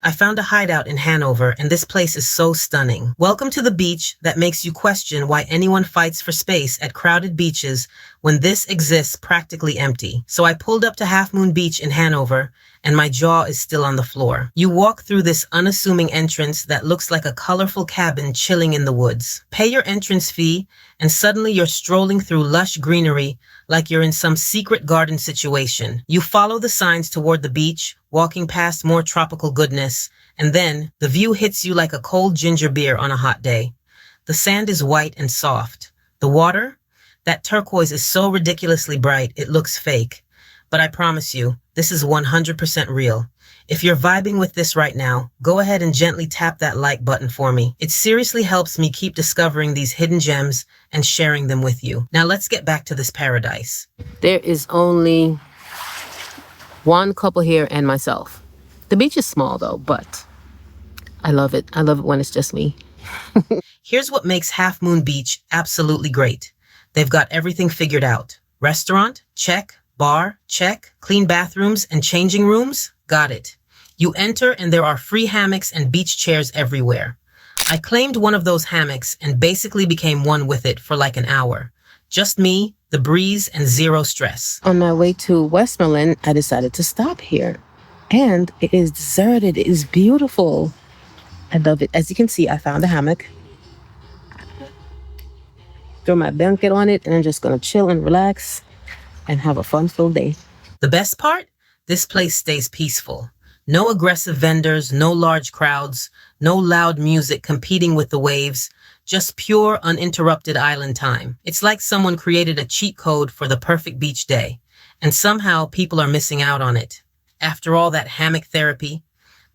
I found a hideout in Hanover, and this place is so stunning. Welcome to the beach that makes you question why anyone fights for space at crowded beaches when this exists practically empty. So I pulled up to Half Moon Beach in Hanover, and my jaw is still on the floor. You walk through this unassuming entrance that looks like a colorful cabin chilling in the woods. Pay your entrance fee, and suddenly you're strolling through lush greenery like you're in some secret garden situation. You follow the signs toward the beach, walking past more tropical goodness, and then the view hits you like a cold ginger beer on a hot day. The sand is white and soft. The water? That turquoise is so ridiculously bright, it looks fake. But I promise you, this is 100% real. If you're vibing with this right now, go ahead and gently tap that like button for me. It seriously helps me keep discovering these hidden gems and sharing them with you. Now let's get back to this paradise. There is only one couple here and myself. The beach is small though, but I love it. I love it when it's just me. Here's what makes Half Moon Beach absolutely great. They've got everything figured out. Restaurant? Check. Bar? Check. Clean bathrooms and changing rooms? Got it. You enter and there are free hammocks and beach chairs everywhere. I claimed one of those hammocks and basically became one with it for like an hour. Just me, the breeze, and zero stress. On my way to Westmoreland, I decided to stop here. And it is deserted. It is beautiful. I love it. As you can see, I found a hammock. Throw my blanket on it, and I'm just going to chill and relax and have a fun-filled day. The best part? This place stays peaceful. No aggressive vendors, no large crowds, no loud music competing with the waves, just pure, uninterrupted island time. It's like someone created a cheat code for the perfect beach day, and somehow people are missing out on it. After all that hammock therapy,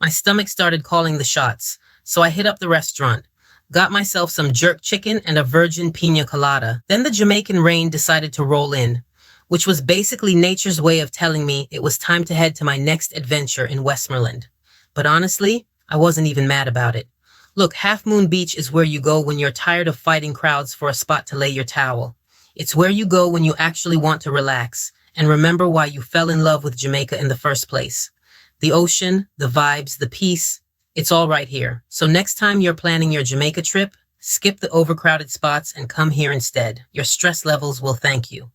my stomach started calling the shots, so I hit up the restaurant, got myself some jerk chicken and a virgin pina colada. Then the Jamaican rain decided to roll in, which was basically nature's way of telling me it was time to head to my next adventure in Westmoreland. But honestly, I wasn't even mad about it. Look, Half Moon Beach is where you go when you're tired of fighting crowds for a spot to lay your towel. It's where you go when you actually want to relax and remember why you fell in love with Jamaica in the first place. The ocean, the vibes, the peace, it's all right here. So next time you're planning your Jamaica trip, skip the overcrowded spots and come here instead. Your stress levels will thank you.